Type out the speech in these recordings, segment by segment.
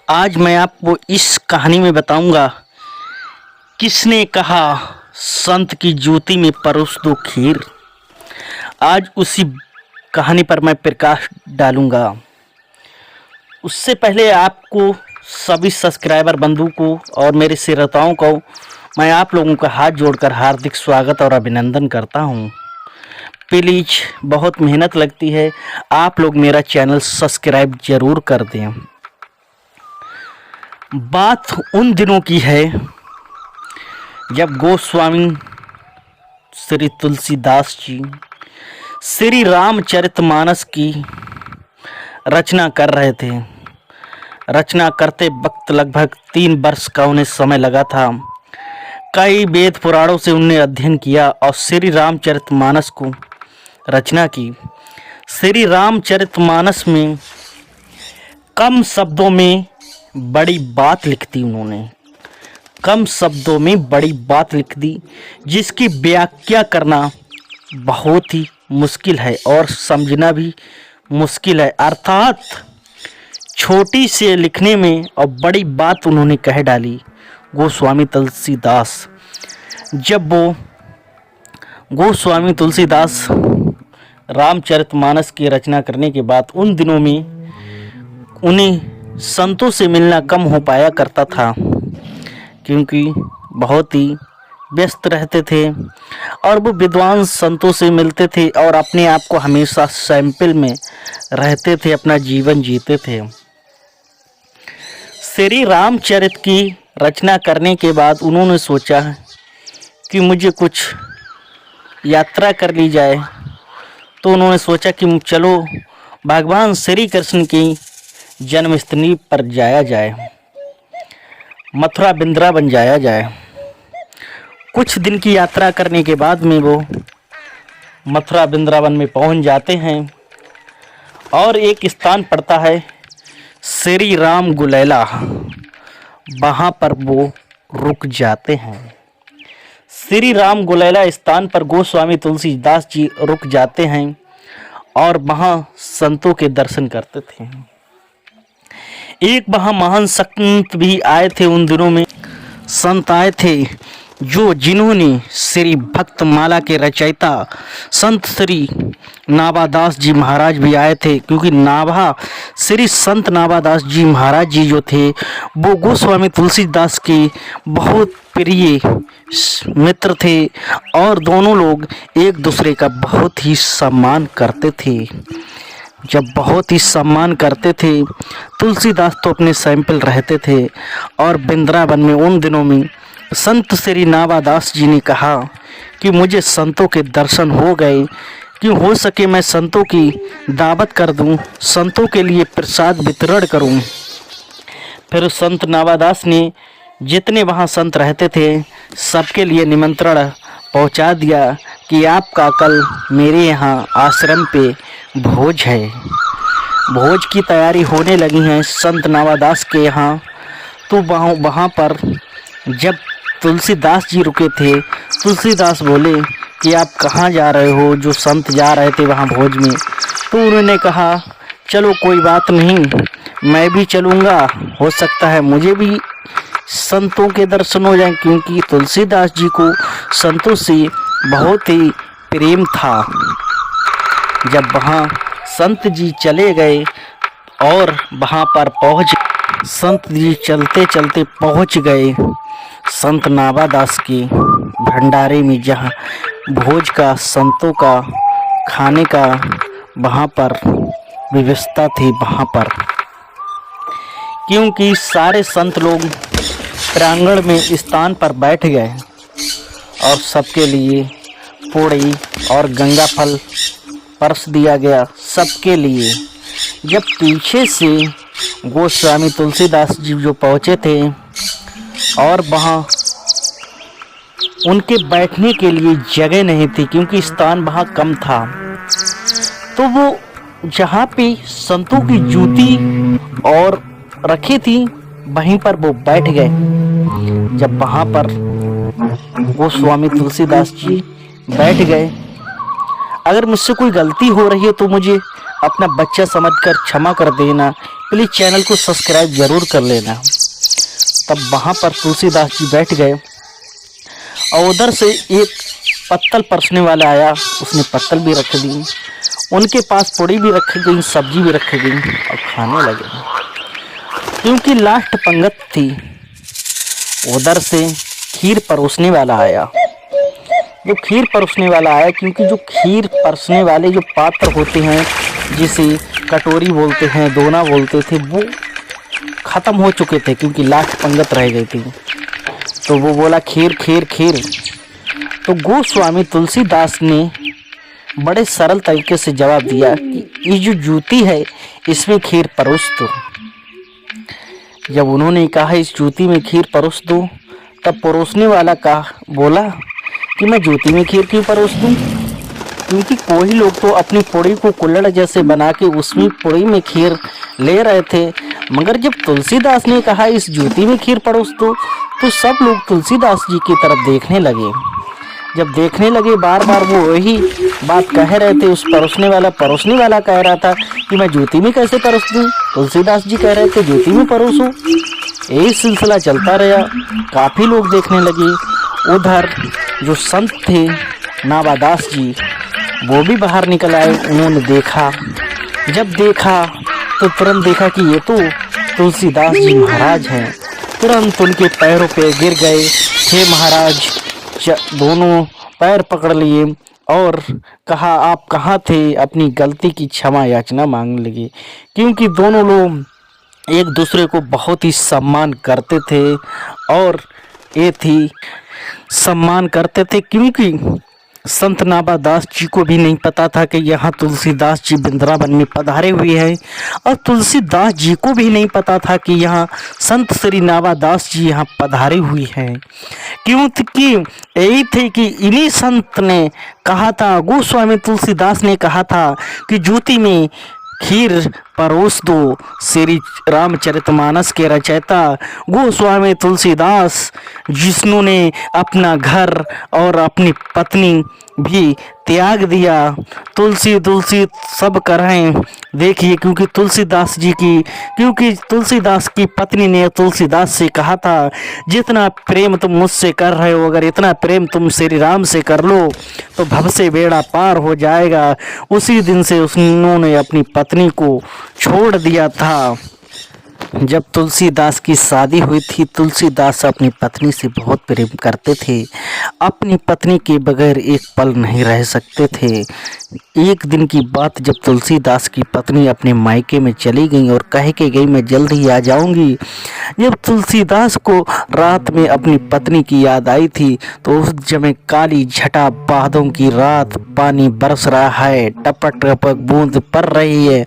आज मैं आपको इस कहानी में बताऊंगा किसने कहा संत की जूती में परोस दो खीर। आज उसी कहानी पर मैं प्रकाश डालूंगा। उससे पहले आपको सभी सब्सक्राइबर बंधु को और मेरे श्रोताओं को मैं आप लोगों का हाथ जोड़कर हार्दिक स्वागत और अभिनंदन करता हूं। प्लीज़ बहुत मेहनत लगती है, आप लोग मेरा चैनल सब्सक्राइब ज़रूर कर दें। बात उन दिनों की है जब गोस्वामी श्री तुलसीदास जी श्री रामचरितमानस की रचना कर रहे थे। रचना करते वक्त लगभग 3 वर्ष का उन्हें समय लगा था। कई वेद पुराणों से उन्हें अध्ययन किया और श्री रामचरितमानस को रचना की। श्री रामचरितमानस में कम शब्दों में बड़ी बात लिख दी उन्होंने। कम शब्दों में बड़ी बात लिख दी जिसकी व्याख्या करना बहुत ही मुश्किल है और समझना भी मुश्किल है। अर्थात छोटी से लिखने में और बड़ी बात उन्होंने कह डाली गोस्वामी तुलसीदास। जब वो गोस्वामी तुलसीदास रामचरितमानस की रचना करने के बाद उन दिनों में उन्हें संतों से मिलना कम हो पाया करता था, क्योंकि बहुत ही व्यस्त रहते थे और वो विद्वान संतों से मिलते थे और अपने आप को हमेशा सैंपल में रहते थे, अपना जीवन जीते थे। श्री रामचरित की रचना करने के बाद उन्होंने सोचा कि मुझे कुछ यात्रा कर ली जाए। तो उन्होंने सोचा कि चलो भगवान श्री कृष्ण की जन्मस्थली पर जाया जाए, मथुरा वृंदावन जाया जाए। कुछ दिन की यात्रा करने के बाद में वो मथुरा वृंदावन में पहुंच जाते हैं और एक स्थान पड़ता है श्री राम गुलैला, वहाँ पर वो रुक जाते हैं। श्री राम गुलैला स्थान पर गोस्वामी तुलसीदास जी रुक जाते हैं और वहाँ संतों के दर्शन करते थे। एक वहाँ महान संत भी आए थे। उन दिनों में संत आए थे जिन्होंने श्री भक्तमाला के रचयिता संत श्री नाभादास जी महाराज भी आए थे, क्योंकि श्री संत नाभादास जी महाराज जी जो थे वो गोस्वामी तुलसीदास के बहुत प्रिय मित्र थे और दोनों लोग एक दूसरे का बहुत ही सम्मान करते थे। जब बहुत ही सम्मान करते थे, तुलसीदास तो अपने सैंपल रहते थे और वृंदावन में उन दिनों में संत श्री नाभादास जी ने कहा कि मुझे संतों के दर्शन हो गए, क्यों हो सके मैं संतों की दावत कर दूं, संतों के लिए प्रसाद वितरण करूं। फिर संत नाभादास ने जितने वहाँ संत रहते थे सबके लिए निमंत्रण पहुँचा दिया कि आपका कल मेरे यहाँ आश्रम पे भोज है। भोज की तैयारी होने लगी है संत नाभादास के यहाँ। तो वहाँ पर जब तुलसीदास जी रुके थे, तुलसीदास बोले कि आप कहाँ जा रहे हो? जो संत जा रहे थे वहाँ भोज में। तो उन्होंने कहा चलो कोई बात नहीं, मैं भी चलूँगा, हो सकता है मुझे भी संतों के दर्शन हो जाएं, क्योंकि तुलसीदास जी को संतों से बहुत ही प्रेम था। जब वहाँ संत जी चले गए और वहाँ पर संत जी चलते चलते पहुँच गए संत नाभादास के भंडारे में, जहाँ भोज का संतों का खाने का वहाँ पर व्यवस्था थी। वहाँ पर क्योंकि सारे संत लोग प्रांगण में स्थान पर बैठ गए और सबके लिए पूड़ी और गंगा फल परस दिया गया सबके लिए। जब पीछे से गोस्वामी तुलसीदास जी जो पहुँचे थे और वहाँ उनके बैठने के लिए जगह नहीं थी, क्योंकि स्थान वहाँ कम था, तो वो जहाँ पे संतों की जूती और रखी थी वहीं पर वो बैठ गए। जब वहाँ पर गोस्वामी तुलसीदास जी बैठ गए, अगर मुझसे कोई गलती हो रही है तो मुझे अपना बच्चा समझकर क्षमा कर देना, प्लीज़ चैनल को सब्सक्राइब जरूर कर लेना। तब वहाँ पर तुलसीदास जी बैठ गए और उधर से एक पत्तल परसने वाला आया, उसने पत्तल भी रख दी, उनके पास पूड़ी भी रखी गई, सब्जी भी रखी गई और खाने लगे। क्योंकि लास्ट पंगत थी, उधर से खीर परोसने वाला आया। जो खीर परोसने वाला आया, क्योंकि जो खीर परोसने वाले जो पात्र होते हैं, जिसे कटोरी बोलते हैं, दोना बोलते थे, वो ख़त्म हो चुके थे क्योंकि लास्ट पंगत रह गई थी। तो वो बोला खीर खीर खीर। तो गोस्वामी तुलसीदास ने बड़े सरल तरीके से जवाब दिया कि ये जो जूती है इसमें खीर परोस दो। जब उन्होंने कहा इस जूती में खीर परोस दो, तब परोसने वाला बोला कि मैं जूती में खीर क्यों परोस दूं? क्योंकि कोई लोग तो अपनी पूड़ी को कुल्हड़ जैसे बना के उसमें पूड़ी में खीर ले रहे थे, मगर जब तुलसीदास ने कहा इस जूती में खीर परोस दो, तो सब लोग तुलसीदास जी की तरफ देखने लगे। जब देखने लगे, बार बार वो वही बात कह रहे थे। उस परोसने वाला कह रहा था कि मैं जूती में कैसे परोस दूं? तुलसीदास जी कह रहे थे जूती में परोसो। यही सिलसिला चलता रहा, काफ़ी लोग देखने लगे। उधर जो संत थे नावादास जी, वो भी बाहर निकल आए। उन्होंने देखा, जब देखा तो तुरंत देखा कि ये तो तुलसीदास जी महाराज हैं। तुरंत उनके पैरों पे गिर गए। हे महाराज, दोनों पैर पकड़ लिए और कहा आप कहाँ थे? अपनी गलती की क्षमा याचना मांगने लगे। क्योंकि दोनों लोग एक दूसरे को बहुत ही सम्मान करते थे और ये थी सम्मान करते थे, क्योंकि संत नावादास जी को भी नहीं पता था कि यहाँ तुलसीदास जी वृंदावन में पधारे हुए हैं, और तुलसीदास जी को भी नहीं पता था कि यहाँ संत श्री नावादास जी यहाँ पधारे हुए हैं। क्योंकि यही थे कि इन्हीं संत ने कहा था, गोस्वामी तुलसीदास ने कहा था कि जूती में खीर परोस दो। श्री रामचरितमानस के रचयिता गोस्वामी तुलसीदास, जिन्होंने अपना घर और अपनी पत्नी भी त्याग दिया। तुलसी तुलसी सब करें देखिए, क्योंकि तुलसीदास की पत्नी ने तुलसीदास से कहा था जितना प्रेम तुम मुझसे कर रहे हो, अगर इतना प्रेम तुम श्री राम से कर लो तो भव से बेड़ा पार हो जाएगा। उसी दिन से उन्होंने अपनी पत्नी को छोड़ दिया था। जब तुलसीदास की शादी हुई थी, तुलसीदास अपनी पत्नी से बहुत प्रेम करते थे। अपनी पत्नी के बगैर एक पल नहीं रह सकते थे। एक दिन की बात, जब तुलसीदास की पत्नी अपने मायके में चली गई और कह के गई मैं जल्द ही आ जाऊंगी। जब तुलसीदास को रात में अपनी पत्नी की याद आई थी, तो उस समय काली झटा बादलों की रात, पानी बरस रहा है, टपक टपक बूंद पड़ रही है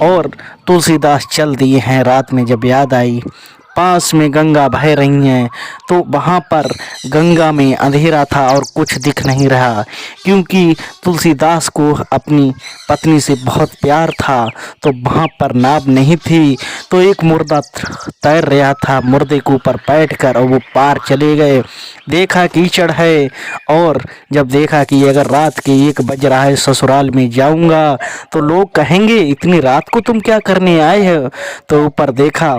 और तुलसीदास चल दिए हैं। रात में जब याद आई, पास में गंगा बह रही हैं, तो वहाँ पर गंगा में अंधेरा था और कुछ दिख नहीं रहा। क्योंकि तुलसीदास को अपनी पत्नी से बहुत प्यार था, तो वहाँ पर नाव नहीं थी, तो एक मुर्दा तैर रहा था। मुर्दे के ऊपर बैठकर और वो पार चले गए। देखा कीचड़ है, और जब देखा कि अगर रात के 1 बज रहा है, ससुराल में जाऊंगा तो लोग कहेंगे इतनी रात को तुम क्या करने आए हो। तो ऊपर देखा,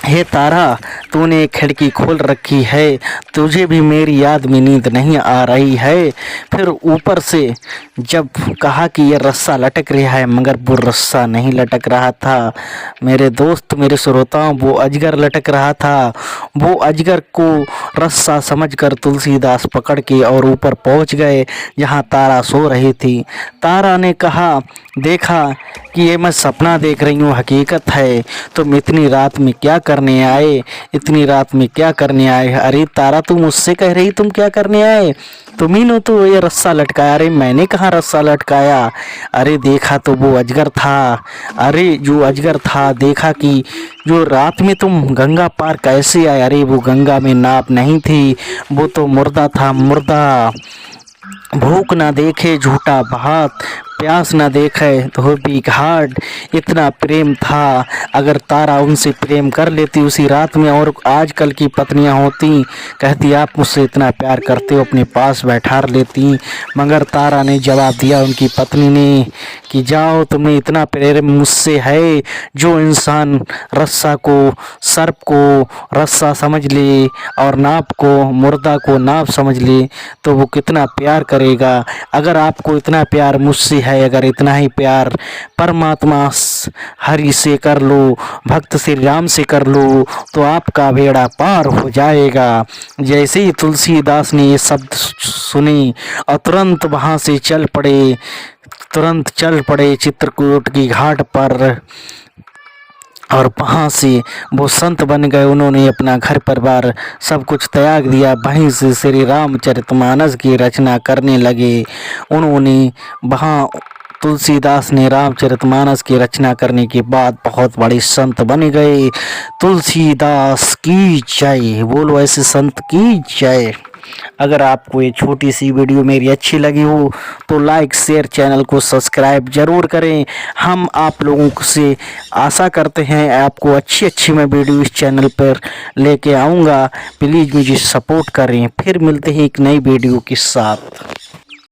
हे तारा, तूने खिड़की खोल रखी है, तुझे भी मेरी याद में नींद नहीं आ रही है। फिर ऊपर से जब कहा कि ये रस्सा लटक रहा है, मगर वो रस्सा नहीं लटक रहा था मेरे दोस्त, मेरे श्रोताओं, वो अजगर लटक रहा था। वो अजगर को रस्सा समझकर तुलसीदास पकड़ के और ऊपर पहुंच गए जहां तारा सो रही थी। तारा ने कहा, देखा कि ये मैं सपना देख रही हूँ, हकीकत है। तुम इतनी रात में क्या करने आए? इतनी रात में क्या करने आए? अरे तारा, तू मुझसे कह रही तुम क्या करने आए? तुम्ही ने तो ये रस्सा लटकाया। अरे मैंने कहाँ रस्सा लटकाया? अरे देखा तो वो अजगर था। अरे जो अजगर था, देखा कि जो रात में तुम गंगा पार कैसे आए? अरे वो गंगा में नाव नहीं थी, वो तो मुर्दा था। मुर्दा भूख ना देखे झूठा बात, प्यास न देखे धोबी घाट, इतना प्रेम था। अगर तारा उनसे प्रेम कर लेती उसी रात में, और आजकल की पत्नियां होती कहती आप मुझसे इतना प्यार करते हो, अपने पास बैठा लेती। मगर तारा ने जवाब दिया उनकी पत्नी ने कि जाओ, तुम्हें इतना प्रेम मुझसे है, जो इंसान रस्सा को सर्प को रस्सा समझ ले और नाप को मुर्दा को नाप समझ ले तो वो कितना प्यार करेगा। अगर आपको इतना प्यार मुझसे है, अगर इतना ही प्यार परमात्मा हरि से कर लो, भक्त श्री राम से कर लो, तो आपका बेड़ा पार हो जाएगा। जैसे ही तुलसीदास ने ये शब्द सुने और तुरंत वहाँ से तुरंत चल पड़े चित्रकूट की घाट पर, और वहाँ से वो संत बन गए। उन्होंने अपना घर परिवार सब कुछ त्याग दिया, वहीं से श्री रामचरितमानस की रचना करने लगे। उन्होंने वहाँ तुलसीदास ने रामचरितमानस की रचना करने के बाद बहुत बड़े संत बन गए। तुलसीदास की जय, बोलो ऐसे संत की जय। अगर आपको ये छोटी सी वीडियो मेरी अच्छी लगी हो तो लाइक शेयर चैनल को सब्सक्राइब ज़रूर करें। हम आप लोगों से आशा करते हैं आपको अच्छी मैं वीडियो इस चैनल पर लेके आऊँगा। प्लीज़ मुझे सपोर्ट करें। फिर मिलते हैं एक नई वीडियो के साथ।